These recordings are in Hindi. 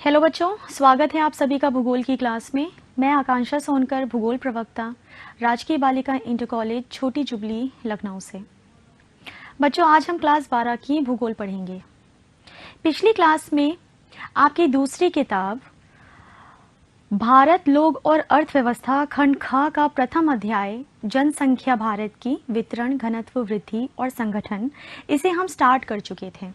हेलो बच्चों, स्वागत है आप सभी का भूगोल की क्लास में। मैं आकांक्षा सोनकर, भूगोल प्रवक्ता, राजकीय बालिका इंटर कॉलेज छोटी जुबली लखनऊ से। बच्चों, आज हम क्लास 12 की भूगोल पढ़ेंगे। पिछली क्लास में आपकी दूसरी किताब भारत, लोग और अर्थव्यवस्था खंड ख का प्रथम अध्याय जनसंख्या भारत की वितरण, घनत्व, वृद्धि और संगठन, इसे हम स्टार्ट कर चुके थे।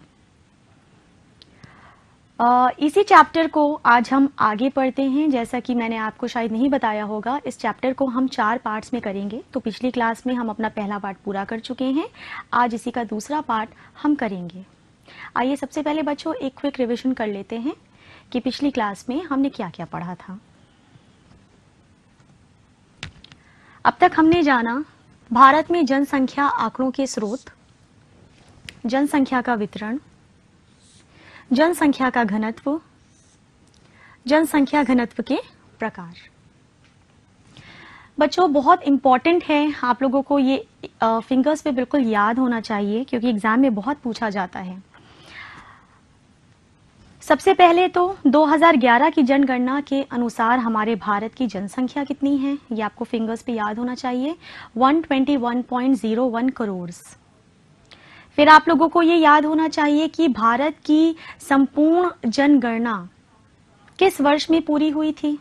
इसी चैप्टर को आज हम आगे पढ़ते हैं। जैसा कि मैंने आपको शायद नहीं बताया होगा, इस चैप्टर को हम 4 पार्ट्स में करेंगे। तो पिछली क्लास में हम अपना पहला पार्ट पूरा कर चुके हैं, आज इसी का दूसरा पार्ट हम करेंगे। आइए सबसे पहले बच्चों एक क्विक रिवीजन कर लेते हैं कि पिछली क्लास में हमने क्या क्या पढ़ा था। अब तक हमने जाना भारत में जनसंख्या आंकड़ों के स्रोत, जनसंख्या का वितरण, जनसंख्या का घनत्व, जनसंख्या घनत्व के प्रकार। बच्चों, बहुत इंपॉर्टेंट है, आप लोगों को ये फिंगर्स पे बिल्कुल याद होना चाहिए क्योंकि एग्जाम में बहुत पूछा जाता है। सबसे पहले तो 2011 की जनगणना के अनुसार हमारे भारत की जनसंख्या कितनी है, ये आपको फिंगर्स पे याद होना चाहिए, 121.01 करोड़। फिर आप लोगों को ये याद होना चाहिए कि भारत की संपूर्ण जनगणना किस वर्ष में पूरी हुई थी,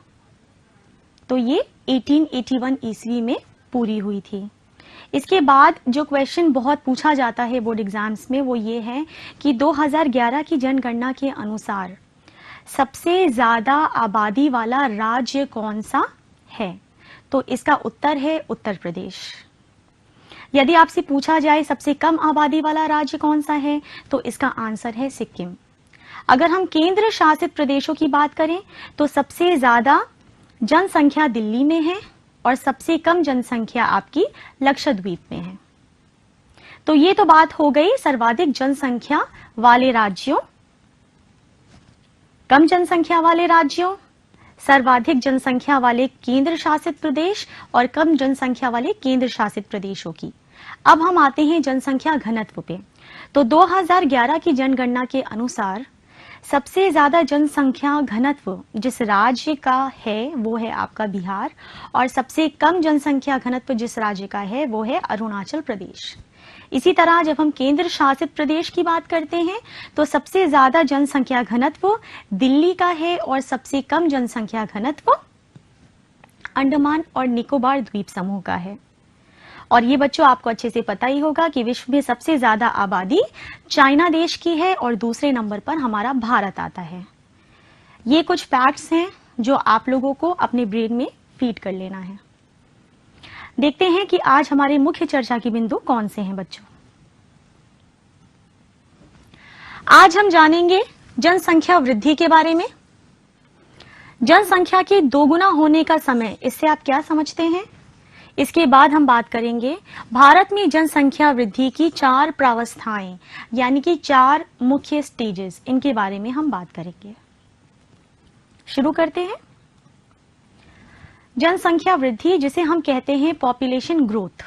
तो ये 1881 ईस्वी में पूरी हुई थी। इसके बाद जो क्वेश्चन बहुत पूछा जाता है बोर्ड एग्जाम्स में वो ये है कि 2011 की जनगणना के अनुसार सबसे ज्यादा आबादी वाला राज्य कौन सा है, तो इसका उत्तर है उत्तर प्रदेश। यदि आपसे पूछा जाए सबसे कम आबादी वाला राज्य कौन सा है, तो इसका आंसर है सिक्किम। अगर हम केंद्र शासित प्रदेशों की बात करें तो सबसे ज्यादा जनसंख्या दिल्ली में है और सबसे कम जनसंख्या आपकी लक्षद्वीप में है। तो ये तो बात हो गई सर्वाधिक जनसंख्या वाले राज्यों, कम जनसंख्या वाले राज्यों, सर्वाधिक जनसंख्या वाले केंद्र शासित प्रदेश और कम जनसंख्या वाले केंद्र शासित प्रदेशों की। अब हम आते हैं जनसंख्या घनत्व पे। तो 2011 की जनगणना के अनुसार सबसे ज्यादा जनसंख्या घनत्व जिस राज्य का है वो है आपका बिहार और सबसे कम जनसंख्या घनत्व जिस राज्य का है वो है अरुणाचल प्रदेश। इसी तरह जब हम केंद्र शासित प्रदेश की बात करते हैं तो सबसे ज्यादा जनसंख्या घनत्व दिल्ली का है और सबसे कम जनसंख्या घनत्व अंडमान और निकोबार द्वीप समूह का है। और ये बच्चों आपको अच्छे से पता ही होगा कि विश्व में सबसे ज्यादा आबादी चाइना देश की है और दूसरे नंबर पर हमारा भारत आता है। ये कुछ फैक्ट्स हैं जो आप लोगों को अपने ब्रेन में फीड कर लेना है। देखते हैं कि आज हमारे मुख्य चर्चा के बिंदु कौन से हैं बच्चों। आज हम जानेंगे जनसंख्या वृद्धि के बारे में। जनसंख्या के दोगुना होने का समय, इससे आप क्या समझते हैं। इसके बाद हम बात करेंगे भारत में जनसंख्या वृद्धि की 4 प्रावस्थाएं, यानी कि 4 मुख्य स्टेजेस, इनके बारे में हम बात करेंगे। शुरू करते हैं। जनसंख्या वृद्धि जिसे हम कहते हैं पॉपुलेशन ग्रोथ,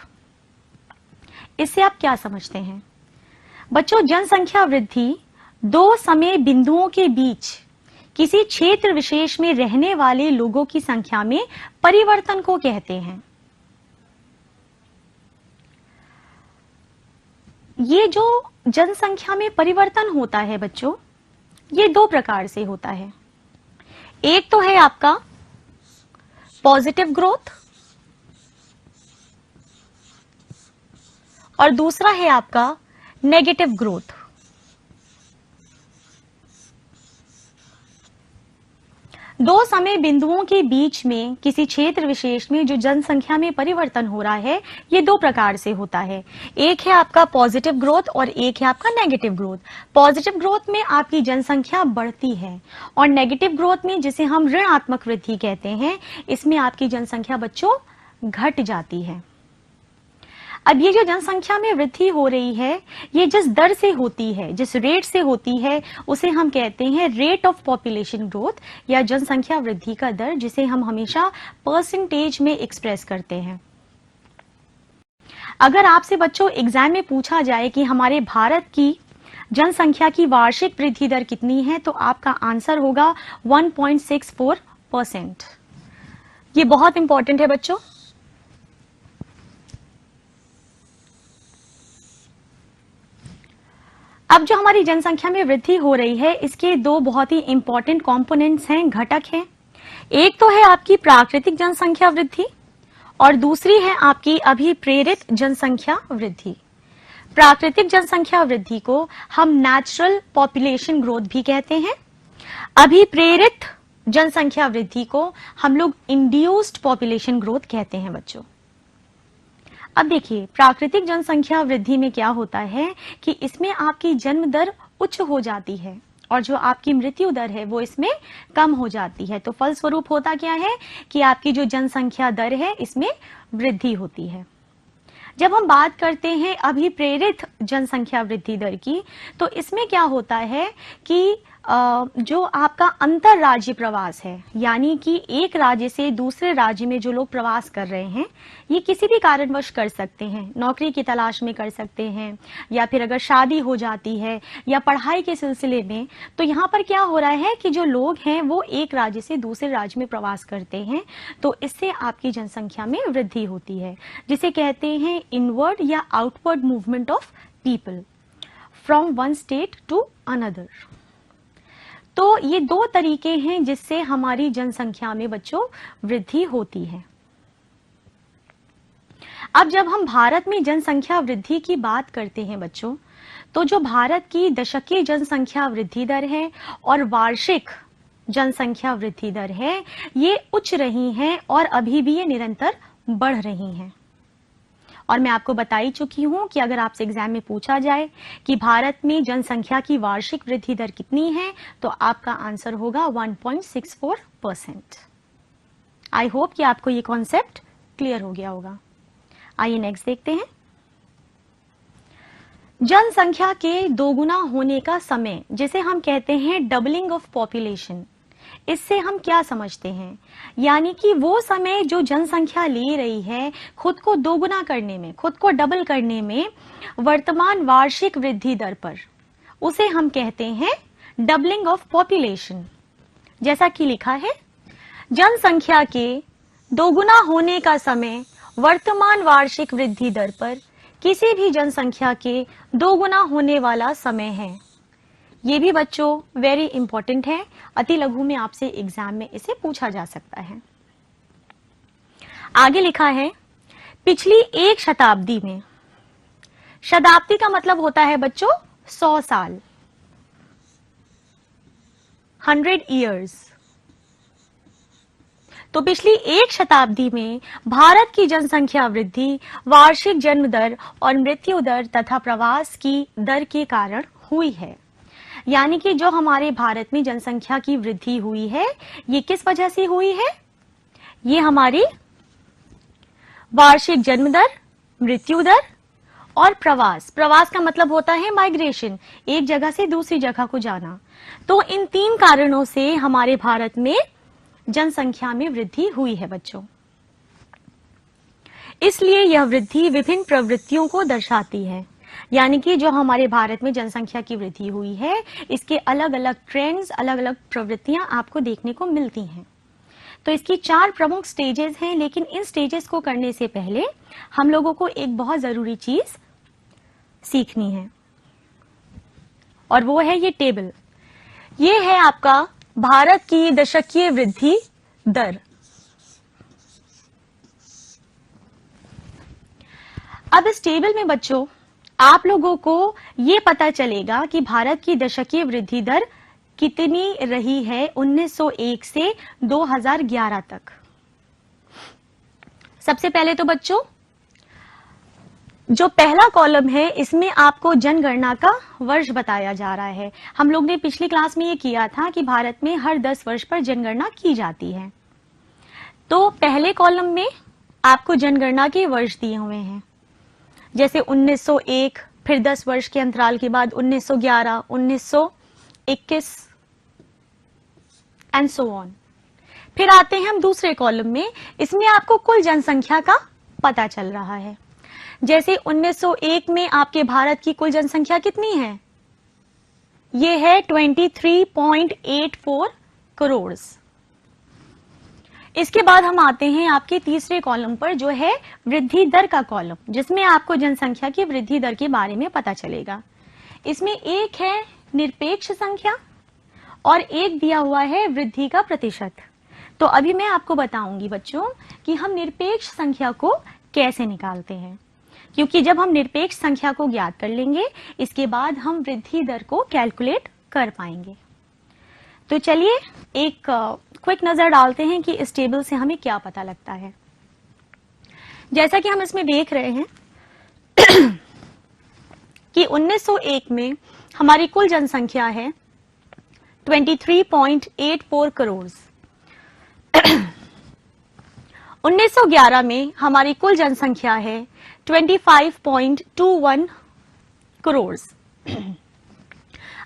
इससे आप क्या समझते हैं बच्चों। जनसंख्या वृद्धि 2 समय बिंदुओं के बीच किसी क्षेत्र विशेष में रहने वाले लोगों की संख्या में परिवर्तन को कहते हैं। ये जो जनसंख्या में परिवर्तन होता है बच्चों, ये 2 प्रकार से होता है। एक तो है आपका पॉजिटिव ग्रोथ और दूसरा है आपका नेगेटिव ग्रोथ। दो समय बिंदुओं के बीच में किसी क्षेत्र विशेष में जो जनसंख्या में परिवर्तन हो रहा है, ये 2 प्रकार से होता है। एक है आपका पॉजिटिव ग्रोथ और एक है आपका नेगेटिव ग्रोथ। पॉजिटिव ग्रोथ में आपकी जनसंख्या बढ़ती है और नेगेटिव ग्रोथ में, जिसे हम ऋणात्मक वृद्धि कहते हैं, इसमें आपकी जनसंख्या बच्चों घट जाती है। अब ये जो जनसंख्या में वृद्धि हो रही है, ये जिस दर से होती है, जिस रेट से होती है, उसे हम कहते हैं रेट ऑफ पॉपुलेशन ग्रोथ या जनसंख्या वृद्धि का दर, जिसे हम हमेशा परसेंटेज में एक्सप्रेस करते हैं। अगर आपसे बच्चों एग्जाम में पूछा जाए कि हमारे भारत की जनसंख्या की वार्षिक वृद्धि दर कितनी है, तो आपका आंसर होगा 1.64%। ये बहुत इंपॉर्टेंट है बच्चों। अब जो हमारी जनसंख्या में वृद्धि हो रही है, इसके दो बहुत ही इंपॉर्टेंट कंपोनेंट्स हैं, घटक हैं। एक तो है आपकी प्राकृतिक जनसंख्या वृद्धि और दूसरी है आपकी अभिप्रेरित जनसंख्या वृद्धि। प्राकृतिक जनसंख्या वृद्धि को हम नेचुरल पॉपुलेशन ग्रोथ भी कहते हैं। अभिप्रेरित जनसंख्या वृद्धि को हम लोग इंड्यूस्ड पॉपुलेशन ग्रोथ कहते हैं बच्चों। अब देखिए, प्राकृतिक जनसंख्या वृद्धि में क्या होता है कि इसमें आपकी जन्म दर उच्च हो जाती है और जो आपकी मृत्यु दर है वो इसमें कम हो जाती है। तो फलस्वरूप होता क्या है कि आपकी जो जनसंख्या दर है इसमें वृद्धि होती है। जब हम बात करते हैं अभिप्रेरित जनसंख्या वृद्धि दर की, तो इसमें क्या होता है कि जो आपका अंतर राज्य प्रवास है, यानी कि एक राज्य से दूसरे राज्य में जो लोग प्रवास कर रहे हैं, ये किसी भी कारणवश कर सकते हैं। नौकरी की तलाश में कर सकते हैं, या फिर अगर शादी हो जाती है या पढ़ाई के सिलसिले में। तो यहाँ पर क्या हो रहा है कि जो लोग हैं वो एक राज्य से दूसरे राज्य में प्रवास करते हैं, तो इससे आपकी जनसंख्या में वृद्धि होती है, जिसे कहते हैं इनवर्ड या outward movement of people from one state to another. तो ये दो तरीके हैं जिससे हमारी जनसंख्या में बच्चों वृद्धि होती है। अब जब हम भारत में जनसंख्या वृद्धि की बात करते हैं बच्चों, तो जो भारत की दशकीय जनसंख्या वृद्धि दर है और वार्षिक जनसंख्या वृद्धि दर है, ये उच्च रही हैं और अभी भी ये निरंतर बढ़ रही हैं। और मैं आपको बता ही चुकी हूं कि अगर आपसे एग्जाम में पूछा जाए कि भारत में जनसंख्या की वार्षिक वृद्धि दर कितनी है, तो आपका आंसर होगा 1.64%। आई होप कि आपको ये कॉन्सेप्ट क्लियर हो गया होगा। आइए नेक्स्ट देखते हैं। जनसंख्या के दोगुना होने का समय, जिसे हम कहते हैं डबलिंग ऑफ पॉपुलेशन, इससे हम क्या समझते हैं? यानी कि वो समय जो जनसंख्या ले रही है खुद को दोगुना करने में, खुद को डबल करने में वर्तमान वार्षिक वृद्धि दर पर, उसे हम कहते हैं डबलिंग ऑफ पॉपुलेशन। जैसा कि लिखा है, जनसंख्या के दोगुना होने का समय वर्तमान वार्षिक वृद्धि दर पर किसी भी जनसंख्या के दोगुना होने वाला समय है। ये भी बच्चों वेरी इंपॉर्टेंट है, अति लघु में आपसे एग्जाम में इसे पूछा जा सकता है। आगे लिखा है, पिछली एक शताब्दी में, शताब्दी का मतलब होता है बच्चों 100 साल, 100 years। तो पिछली एक शताब्दी में भारत की जनसंख्या वृद्धि वार्षिक जन्म दर और मृत्यु दर तथा प्रवास की दर के कारण हुई है। यानी कि जो हमारे भारत में जनसंख्या की वृद्धि हुई है, ये किस वजह से हुई है? ये हमारी वार्षिक जन्म दर, मृत्यु दर और प्रवास। प्रवास का मतलब होता है माइग्रेशन, एक जगह से दूसरी जगह को जाना। तो इन तीन कारणों से हमारे भारत में जनसंख्या में वृद्धि हुई है बच्चों। इसलिए यह वृद्धि विभिन्न प्रवृत्तियों को दर्शाती है। यानी कि जो हमारे भारत में जनसंख्या की वृद्धि हुई है, इसके अलग अलग ट्रेंड्स, अलग अलग प्रवृत्तियां आपको देखने को मिलती हैं। तो इसकी 4 प्रमुख स्टेजेस हैं, लेकिन इन स्टेजेस को करने से पहले हम लोगों को एक बहुत जरूरी चीज सीखनी है, और वो है ये टेबल। ये है आपका भारत की दशकीय वृद्धि दर। अब इस टेबल में बच्चों आप लोगों को ये पता चलेगा कि भारत की दशकीय वृद्धि दर कितनी रही है 1901 से 2011 तक। सबसे पहले तो बच्चों जो पहला कॉलम है, इसमें आपको जनगणना का वर्ष बताया जा रहा है। हम लोग ने पिछली क्लास में ये किया था कि भारत में हर 10 वर्ष पर जनगणना की जाती है। तो पहले कॉलम में आपको जनगणना के वर्ष दिए हुए हैं, जैसे 1901, फिर 10 वर्ष के अंतराल के बाद 1911, 1921 एंड सो ऑन। फिर आते हैं हम दूसरे कॉलम में, इसमें आपको कुल जनसंख्या का पता चल रहा है। जैसे 1901 में आपके भारत की कुल जनसंख्या कितनी है? ये है 23.84 करोड़। इसके बाद हम आते हैं आपके तीसरे कॉलम पर, जो है वृद्धि दर का कॉलम, जिसमें आपको जनसंख्या की वृद्धि दर के बारे में पता चलेगा। इसमें एक है निरपेक्ष संख्या और एक दिया हुआ है वृद्धि का प्रतिशत। तो अभी मैं आपको बताऊंगी बच्चों कि हम निरपेक्ष संख्या को कैसे निकालते हैं, क्योंकि जब हम निरपेक्ष संख्या को ज्ञात कर लेंगे, इसके बाद हम वृद्धि दर को कैलकुलेट कर पाएंगे। तो चलिए एक क्विक नजर डालते हैं कि इस टेबल से हमें क्या पता लगता है। जैसा कि हम इसमें देख रहे हैं कि 1901 में हमारी कुल जनसंख्या है 23.84 करोड़। 1911 में हमारी कुल जनसंख्या है 25.21 करोड़।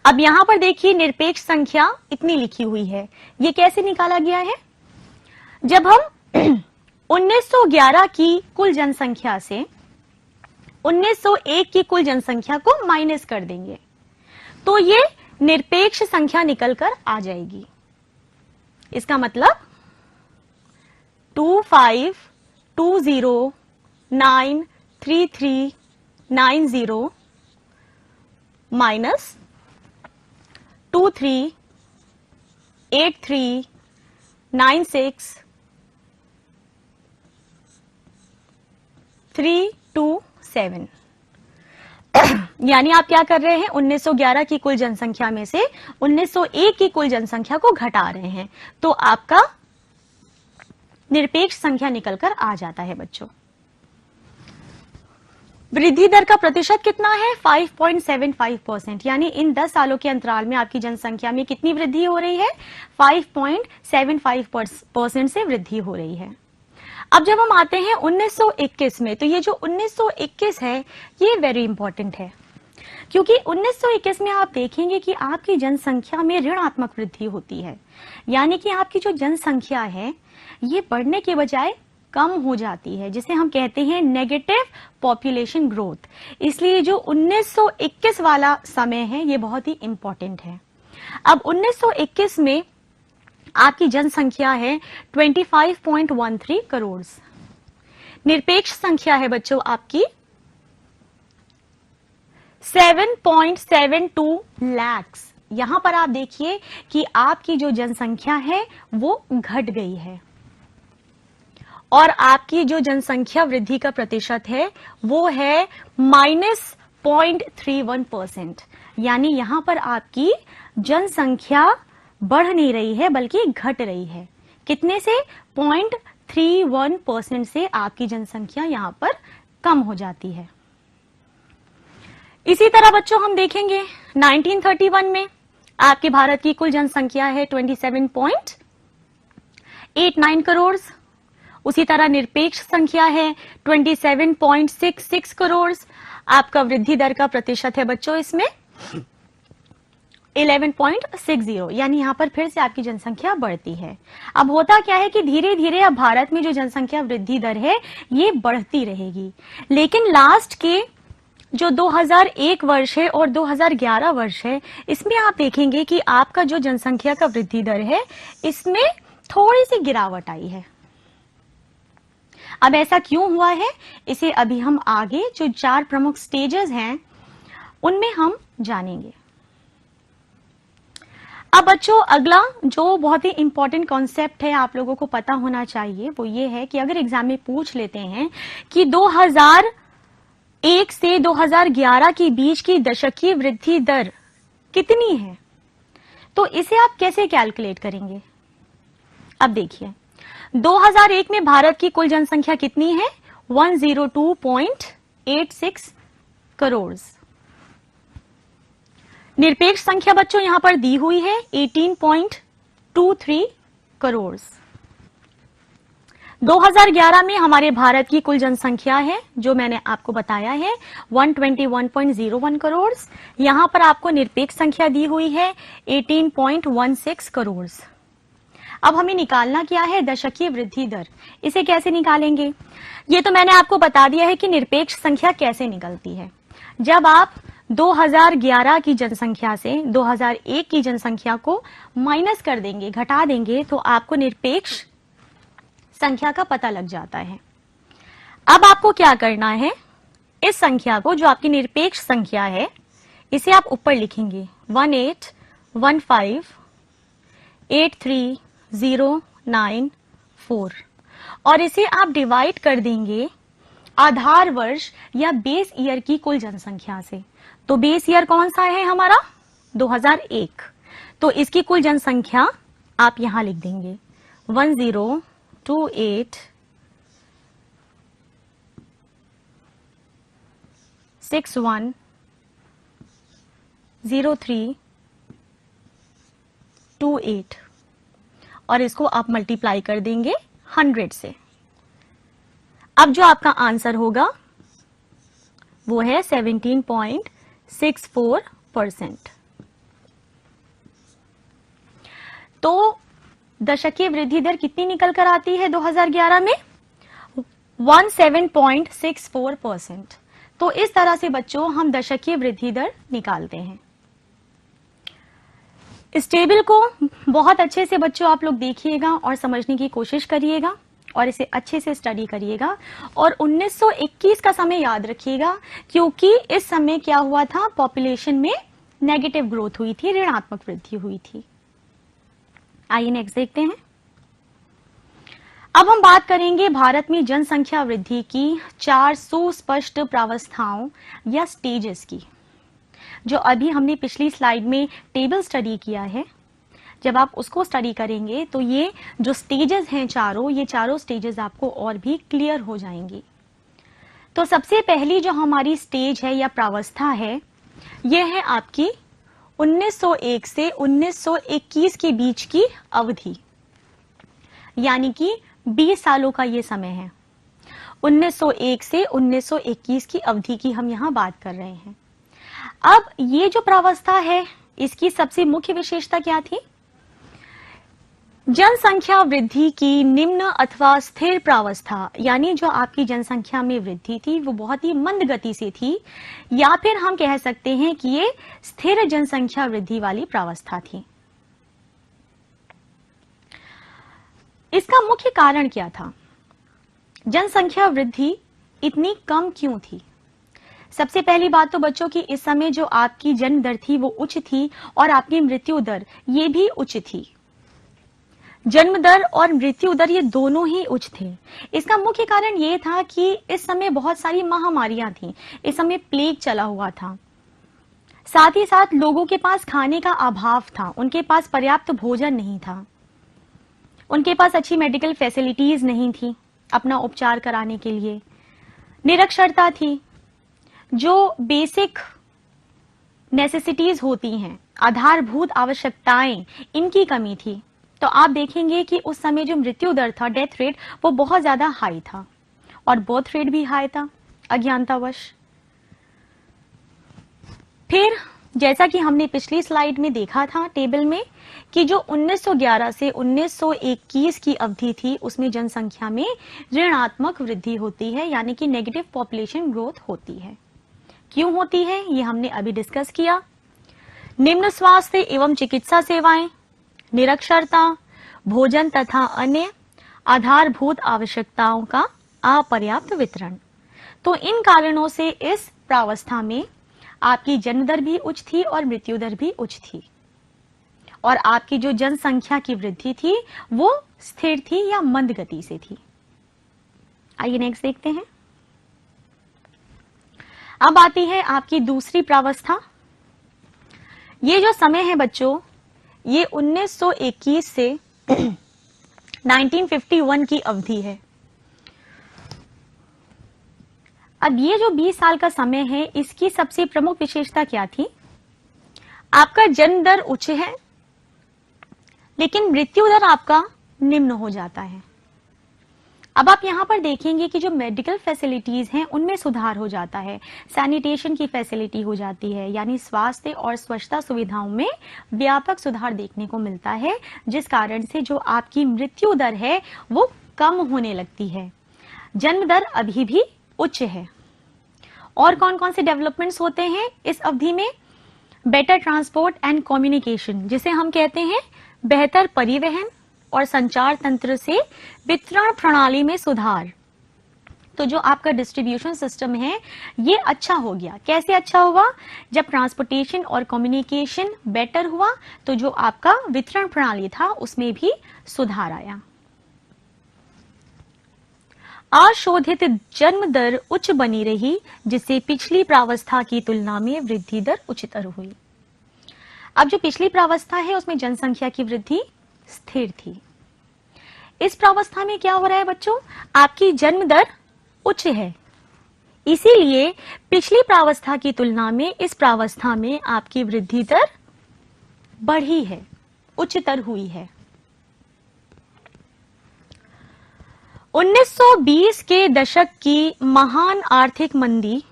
अब यहां पर देखिए निरपेक्ष संख्या इतनी लिखी हुई है, ये कैसे निकाला गया है? जब हम 1911 की कुल जनसंख्या से 1901 की कुल जनसंख्या को माइनस कर देंगे तो ये निरपेक्ष संख्या निकलकर आ जाएगी। इसका मतलब 25209339 माइनस 238396 यानी आप क्या कर रहे हैं, 1911 की कुल जनसंख्या में से 1901 की कुल जनसंख्या को घटा रहे हैं, तो आपका निरपेक्ष संख्या निकलकर आ जाता है बच्चों। वृद्धि दर का प्रतिशत कितना है? 5.75%, यानी इन 10 सालों के अंतराल में आपकी जनसंख्या में कितनी वृद्धि हो रही है? 5.75% से वृद्धि हो रही है। अब जब हम आते हैं 1921 में, तो ये जो 1921 है ये वेरी इंपॉर्टेंट है, क्योंकि 1921 में आप देखेंगे कि आपकी जनसंख्या में ऋणात्मक वृद्धि होती है, यानी कि आपकी जो जनसंख्या है ये बढ़ने के बजाय कम हो जाती है, जिसे हम कहते हैं नेगेटिव पॉपुलेशन ग्रोथ। इसलिए जो 1921 वाला समय है ये बहुत ही इंपॉर्टेंट है। अब 1921 में आपकी जनसंख्या है 25.13 करोड़। निरपेक्ष संख्या है बच्चों आपकी 7.72 लाख। यहां पर आप देखिए कि आपकी जो जनसंख्या है वो घट गई है और आपकी जो जनसंख्या वृद्धि का प्रतिशत है वो है -0.31%, यानी यहां पर आपकी जनसंख्या बढ़ नहीं रही है बल्कि घट रही है। कितने से? 0.31% से आपकी जनसंख्या यहां पर कम हो जाती है। इसी तरह बच्चों हम देखेंगे 1931 में आपके भारत की कुल जनसंख्या है 27.89 करोड़। उसी तरह निरपेक्ष संख्या है 27.66 करोड़। आपका वृद्धि दर का प्रतिशत है बच्चों इसमें 11.60, यानी यहां पर फिर से आपकी जनसंख्या बढ़ती है। अब होता क्या है कि धीरे धीरे अब भारत में जो जनसंख्या वृद्धि दर है ये बढ़ती रहेगी, लेकिन लास्ट के जो 2001 वर्ष है और 2011 वर्ष है, इसमें आप देखेंगे कि आपका जो जनसंख्या का वृद्धि दर है इसमें थोड़ी सी गिरावट आई है। अब ऐसा क्यों हुआ है, इसे अभी हम आगे जो 4 प्रमुख स्टेजेस हैं उनमें हम जानेंगे। अब बच्चों अगला जो बहुत ही इंपॉर्टेंट कॉन्सेप्ट है आप लोगों को पता होना चाहिए वो ये है कि अगर एग्जाम में पूछ लेते हैं कि 2001 से 2011 के बीच की दशकीय वृद्धि दर कितनी है, तो इसे आप कैसे कैलकुलेट करेंगे? अब देखिए 2001 में भारत की कुल जनसंख्या कितनी है? 102.86 करोड़। निरपेक्ष संख्या बच्चों यहां पर दी हुई है 18.23 करोड़। 2011 में हमारे भारत की कुल जनसंख्या है जो मैंने आपको बताया है 121.01 करोड़। यहां पर आपको निरपेक्ष संख्या दी हुई है 18.16 करोड़। अब हमें निकालना क्या है? दशकीय वृद्धि दर। इसे कैसे निकालेंगे? ये तो मैंने आपको बता दिया है कि निरपेक्ष संख्या कैसे निकलती है। जब आप 2011 की जनसंख्या से 2001 की जनसंख्या को माइनस कर देंगे, घटा देंगे, तो आपको निरपेक्ष संख्या का पता लग जाता है। अब आपको क्या करना है, इस संख्या को, जो आपकी निरपेक्ष संख्या है, इसे आप ऊपर लिखेंगे 181583094 और इसे आप डिवाइड कर देंगे आधार वर्ष या बेस ईयर की कुल जनसंख्या से। तो बेस ईयर कौन सा है हमारा, 2001। तो इसकी कुल जनसंख्या आप यहां लिख देंगे 10,286,1,03,28 और इसको आप मल्टीप्लाई कर देंगे 100 से। अब जो आपका आंसर होगा वो है 17.64%। तो दशकीय वृद्धि दर कितनी निकल कर आती है 2011 में, 17.64%। तो इस तरह से बच्चों हम दशकीय वृद्धि दर निकालते हैं। इस टेबल को बहुत अच्छे से बच्चों आप लोग देखिएगा और समझने की कोशिश करिएगा और इसे अच्छे से स्टडी करिएगा और 1921 का समय याद रखिएगा, क्योंकि इस समय क्या हुआ था, पॉपुलेशन में नेगेटिव ग्रोथ हुई थी, ऋणात्मक वृद्धि हुई थी। आइए नेक्स्ट देखते हैं। अब हम बात करेंगे भारत में जनसंख्या वृद्धि की 4 सुस्पष्ट प्रावस्थाओं या स्टेजेस की, जो अभी हमने पिछली स्लाइड में टेबल स्टडी किया है। जब आप उसको स्टडी करेंगे तो ये जो स्टेजेस हैं चारों, ये चारों स्टेजेस आपको और भी क्लियर हो जाएंगी। तो सबसे पहली जो हमारी स्टेज है या प्रावस्था है, ये है आपकी 1901 से 1921 के बीच की अवधि, यानी कि 20 सालों का ये समय है। 1901 से 1921 की अवधि की हम यहाँ बात कर रहे हैं। अब ये जो प्रावस्था है, इसकी सबसे मुख्य विशेषता क्या थी, जनसंख्या वृद्धि की निम्न अथवा स्थिर प्रावस्था, यानी जो आपकी जनसंख्या में वृद्धि थी वो बहुत ही मंद गति से थी, या फिर हम कह सकते हैं कि ये स्थिर जनसंख्या वृद्धि वाली प्रावस्था थी। इसका मुख्य कारण क्या था, जनसंख्या वृद्धि इतनी कम क्यों थी। सबसे पहली बात तो बच्चों की इस समय जो आपकी जन्म दर थी वो उच्च थी और आपकी मृत्यु दर ये भी उच्च थी। जन्म दर और मृत्यु दर ये दोनों ही उच्च थे। इसका मुख्य कारण ये था कि इस समय बहुत सारी महामारियां थीं, इस समय प्लेग चला हुआ था, साथ ही साथ लोगों के पास खाने का अभाव था, उनके पास पर्याप्त भोजन नहीं था, उनके पास अच्छी मेडिकल फैसिलिटीज नहीं थी अपना उपचार कराने के लिए, निरक्षरता थी, जो बेसिक नेसेसिटीज होती हैं, आधारभूत आवश्यकताएं, इनकी कमी थी। तो आप देखेंगे कि उस समय जो मृत्यु दर था, डेथ रेट, वो बहुत ज्यादा हाई था और बर्थ रेट भी हाई था अज्ञानतावश। फिर जैसा कि हमने पिछली स्लाइड में देखा था टेबल में कि जो 1911 से 1921 की अवधि थी उसमें जनसंख्या में ऋणात्मक वृद्धि होती है, यानी कि नेगेटिव पॉपुलेशन ग्रोथ होती है। क्यों होती है ये हमने अभी डिस्कस किया। निम्न स्वास्थ्य एवं चिकित्सा सेवाएं, निरक्षरता, भोजन तथा अन्य आधारभूत आवश्यकताओं का अपर्याप्त वितरण। तो इन कारणों से इस प्रावस्था में आपकी जन्म दर भी उच्च थी और मृत्यु दर भी उच्च थी और आपकी जो जनसंख्या की वृद्धि थी वो स्थिर थी या मंद गति से थी। आइए नेक्स्ट देखते हैं। अब आती है आपकी दूसरी प्रावस्था। ये जो समय है बच्चों, ये 1921 से 1951 की अवधि है। अब ये जो 20 साल का समय है, इसकी सबसे प्रमुख विशेषता क्या थी, आपका जन्म दर उच्च है लेकिन मृत्यु दर आपका निम्न हो जाता है। अब आप यहां पर देखेंगे कि जो मेडिकल फैसिलिटीज हैं उनमें सुधार हो जाता है, सैनिटेशन की फैसिलिटी हो जाती है, यानी स्वास्थ्य और स्वच्छता सुविधाओं में व्यापक सुधार देखने को मिलता है, जिस कारण से जो आपकी मृत्यु दर है वो कम होने लगती है। जन्म दर अभी भी उच्च है और कौन कौन से डेवलपमेंट्स होते हैं इस अवधि में? बेटर ट्रांसपोर्ट एंड कम्युनिकेशन, जिसे हम कहते हैं बेहतर परिवहन और संचार तंत्र से वितरण प्रणाली में सुधार। तो जो आपका डिस्ट्रीब्यूशन सिस्टम है ये अच्छा हो गया। कैसे अच्छा हुआ? जब ट्रांसपोर्टेशन और कम्युनिकेशन बेटर हुआ तो जो आपका वितरण प्रणाली था उसमें भी सुधार आया। अशोधित जन्म दर उच्च बनी रही, जिससे पिछली प्रावस्था की तुलना में वृद्धि दर उच्चतर हुई। अब जो पिछली प्रावस्था है उसमें जनसंख्या की वृद्धि स्थिर थी। इस प्रावस्था में क्या हो रहा है बच्चों? आपकी जन्म दर उच्च है, इसीलिए पिछली प्रावस्था की तुलना में इस प्रावस्था में आपकी वृद्धि दर बढ़ी है, उच्चतर हुई है। 1920 के दशक की महान आर्थिक मंदी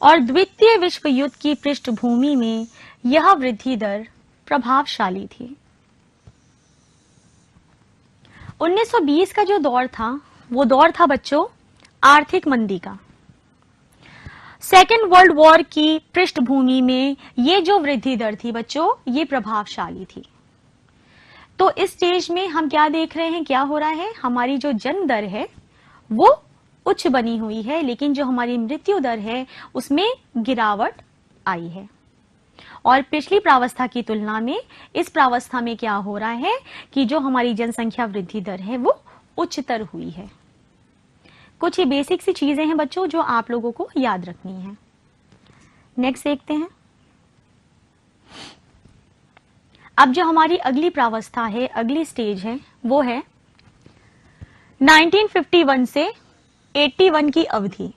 और द्वितीय विश्व युद्ध की पृष्ठभूमि में यह वृद्धि दर प्रभावशाली थी। 1920 का जो दौर था वो दौर था बच्चों आर्थिक मंदी का। सेकेंड वर्ल्ड वॉर की पृष्ठभूमि में ये जो वृद्धि दर थी बच्चों ये प्रभावशाली थी। तो इस स्टेज में हम क्या देख रहे हैं, क्या हो रहा है? हमारी जो जन्म दर है वो उच्च बनी हुई है, लेकिन जो हमारी मृत्यु दर है उसमें गिरावट आई है। और पिछली प्रावस्था की तुलना में इस प्रावस्था में क्या हो रहा है कि जो हमारी जनसंख्या वृद्धि दर है वो उच्चतर हुई है। कुछ ही बेसिक सी चीजें हैं बच्चों जो आप लोगों को याद रखनी है। नेक्स्ट देखते हैं। अब जो हमारी अगली प्रावस्था है, अगली स्टेज है, वो है 1951 से 81 की अवधि।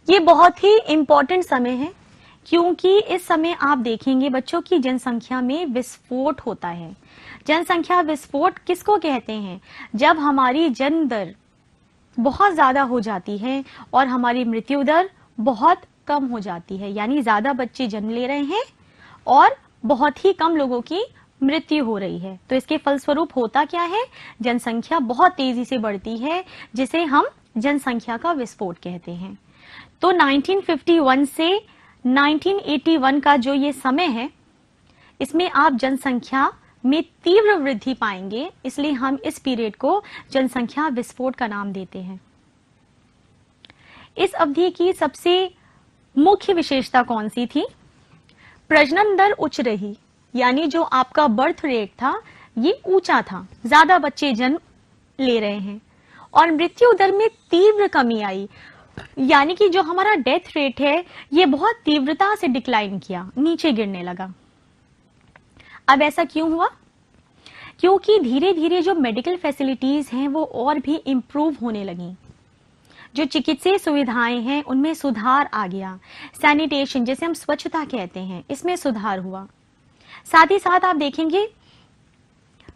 ये बहुत ही इंपॉर्टेंट समय है क्योंकि इस समय आप देखेंगे बच्चों की जनसंख्या में विस्फोट होता है। जनसंख्या विस्फोट किसको कहते हैं? जब हमारी जन्म दर बहुत ज्यादा हो जाती है और हमारी मृत्यु दर बहुत कम हो जाती है, यानी ज्यादा बच्चे जन्म ले रहे हैं और बहुत ही कम लोगों की मृत्यु हो रही है। तो इसके फलस्वरूप होता क्या है? जनसंख्या बहुत तेजी से बढ़ती है, जिसे हम जनसंख्या का विस्फोट कहते हैं। तो 1951 से 1981 का जो ये समय है इसमें आप जनसंख्या में तीव्र वृद्धि पाएंगे, इसलिए हम इस पीरियड को जनसंख्या विस्फोट का नाम देते हैं। इस अवधि की सबसे मुख्य विशेषता कौन सी थी? प्रजनन दर उच्च रही, यानी जो आपका बर्थ रेट था ये ऊंचा था, ज्यादा बच्चे जन्म ले रहे हैं। और मृत्यु दर में तीव्र कमी आई, यानी कि जो हमारा डेथ रेट है ये बहुत तीव्रता से डिक्लाइन किया, नीचे गिरने लगा। अब ऐसा क्यों हुआ? क्योंकि धीरे धीरे जो मेडिकल फैसिलिटीज हैं वो और भी इंप्रूव होने लगी। जो चिकित्सीय सुविधाएं हैं उनमें सुधार आ गया। सैनिटेशन, जैसे हम स्वच्छता कहते हैं, इसमें सुधार हुआ। साथ ही साथ आप देखेंगे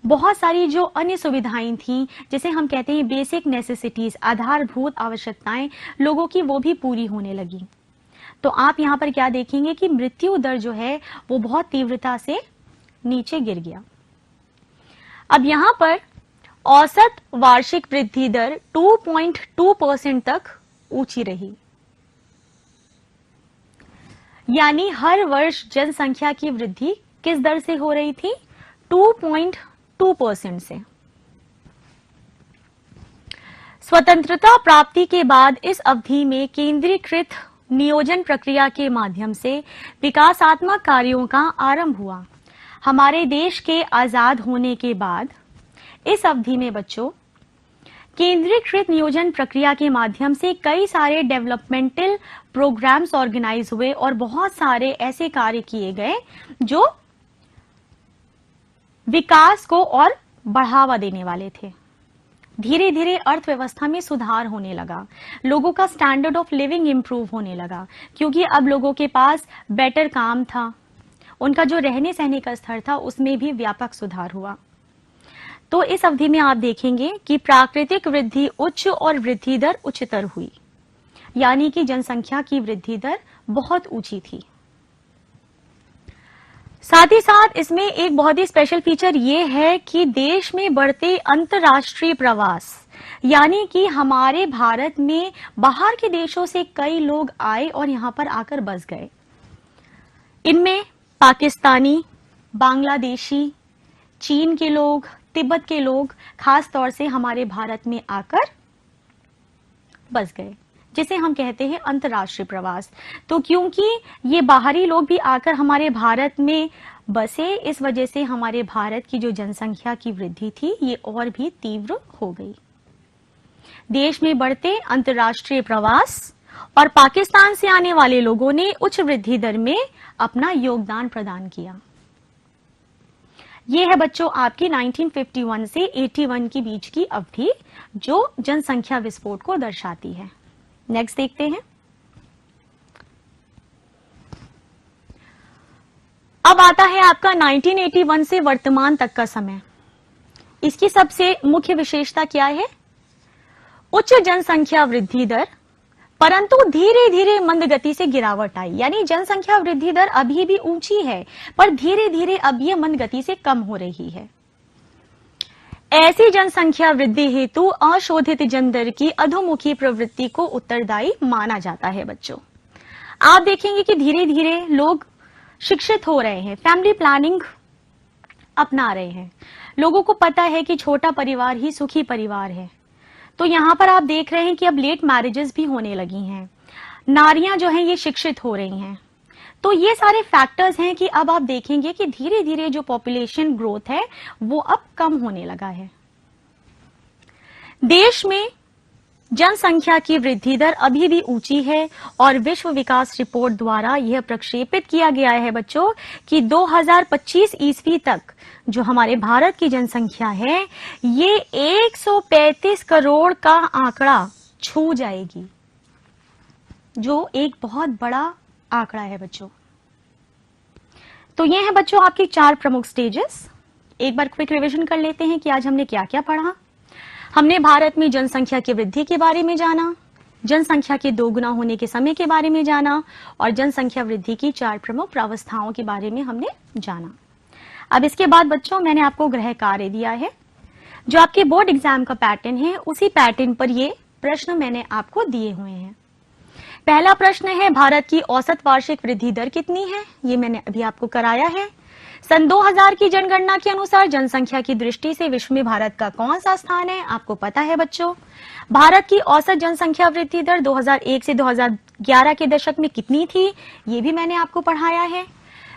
बहुत सारी जो अन्य सुविधाएं थी, जैसे हम कहते हैं बेसिक नेसेसिटीज, आधारभूत आवश्यकताएं लोगों की, वो भी पूरी होने लगी। तो आप यहाँ पर क्या देखेंगे कि मृत्यु दर जो है वो बहुत तीव्रता से नीचे गिर गया। अब यहाँ पर औसत वार्षिक वृद्धि दर 2.2% तक ऊंची रही, यानी हर वर्ष जनसंख्या की वृद्धि किस दर से हो रही थी? 2.2% से। स्वतंत्रता प्राप्ति के बाद इस अवधि में केंद्रीकृत नियोजन प्रक्रिया के माध्यम से विकासात्मक कार्यों का आरंभ हुआ। हमारे देश के आजाद होने के बाद इस अवधि में बच्चों केंद्रीकृत नियोजन प्रक्रिया के माध्यम से कई सारे डेवलपमेंटल प्रोग्राम्स ऑर्गेनाइज हुए और बहुत सारे ऐसे कार्य किए गए जो विकास को और बढ़ावा देने वाले थे। धीरे धीरे अर्थव्यवस्था में सुधार होने लगा, लोगों का स्टैंडर्ड ऑफ लिविंग इंप्रूव होने लगा, क्योंकि अब लोगों के पास बेटर काम था, उनका जो रहने सहने का स्तर था उसमें भी व्यापक सुधार हुआ। तो इस अवधि में आप देखेंगे कि प्राकृतिक वृद्धि उच्च और वृद्धि दर उच्चतर हुई, यानी कि जनसंख्या की वृद्धि दर बहुत ऊंची थी। साथ ही साथ इसमें एक बहुत ही स्पेशल फीचर ये है कि देश में बढ़ते अंतर्राष्ट्रीय प्रवास, यानी कि हमारे भारत में बाहर के देशों से कई लोग आए और यहां पर आकर बस गए। इनमें पाकिस्तानी, बांग्लादेशी, चीन के लोग, तिब्बत के लोग खास तौर से हमारे भारत में आकर बस गए, जिसे हम कहते हैं अंतर्राष्ट्रीय प्रवास। तो क्योंकि ये बाहरी लोग भी आकर हमारे भारत में बसे, इस वजह से हमारे भारत की जो जनसंख्या की वृद्धि थी ये और भी तीव्र हो गई। देश में बढ़ते अंतर्राष्ट्रीय प्रवास और पाकिस्तान से आने वाले लोगों ने उच्च वृद्धि दर में अपना योगदान प्रदान किया। ये है बच्चों आपकी 1951 से 81 के बीच की अवधि, जो जनसंख्या विस्फोट को दर्शाती है। नेक्स्ट देखते हैं। अब आता है आपका 1981 से वर्तमान तक का समय। इसकी सबसे मुख्य विशेषता क्या है? उच्च जनसंख्या वृद्धि दर, परंतु धीरे धीरे मंद गति से गिरावट आई। यानी जनसंख्या वृद्धि दर अभी भी ऊंची है, पर धीरे धीरे अब यह मंद गति से कम हो रही है। ऐसी जनसंख्या वृद्धि हेतु अशोधित जन दर की अधोमुखी प्रवृत्ति को उत्तरदायी माना जाता है। बच्चों, आप देखेंगे कि धीरे धीरे लोग शिक्षित हो रहे हैं, फैमिली प्लानिंग अपना रहे हैं। लोगों को पता है कि छोटा परिवार ही सुखी परिवार है। तो यहां पर आप देख रहे हैं कि अब लेट मैरिजेस भी होने लगी हैं, नारियां जो हैं ये शिक्षित हो रही हैं। तो ये सारे फैक्टर्स हैं कि अब आप देखेंगे कि धीरे धीरे जो पॉपुलेशन ग्रोथ है वो अब कम होने लगा है। देश में जनसंख्या की वृद्धि दर अभी भी ऊंची है और विश्व विकास रिपोर्ट द्वारा यह प्रक्षेपित किया गया है बच्चों कि 2025 ईस्वी तक जो हमारे भारत की जनसंख्या है ये 135 करोड़ का आंकड़ा छू जाएगी, जो एक बहुत बड़ा आंकड़ा है बच्चों। तो ये है बच्चों आपकी 4 प्रमुख स्टेजेस। एक बार क्विक रिवीजन कर लेते हैं कि आज हमने क्या क्या पढ़ा। हमने भारत में जनसंख्या की वृद्धि के बारे में जाना, जनसंख्या के दोगुना होने के समय के बारे में जाना और जनसंख्या वृद्धि की 4 प्रमुख प्रावस्थाओं के बारे में हमने जाना। अब इसके बाद बच्चों मैंने आपको गृह कार्य दिया है, जो आपके बोर्ड एग्जाम का पैटर्न है, उसी पैटर्न पर ये प्रश्न मैंने आपको दिए हुए हैं। पहला प्रश्न है भारत की औसत वार्षिक वृद्धि दर कितनी है? ये मैंने अभी आपको कराया है। सन 2000 की जनगणना के अनुसार जनसंख्या की दृष्टि से विश्व में भारत का कौन सा स्थान है? आपको पता है बच्चों। भारत की औसत जनसंख्या वृद्धि दर 2001 से 2011 के दशक में कितनी थी? ये भी मैंने आपको पढ़ाया है।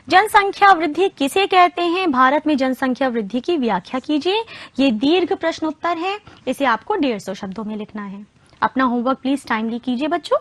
जनसंख्या वृद्धि किसे कहते हैं? भारत में जनसंख्या वृद्धि की व्याख्या कीजिए। ये दीर्घ प्रश्न उत्तर है, इसे आपको 150 शब्दों में लिखना है। अपना होमवर्क प्लीज टाइमली कीजिए बच्चों।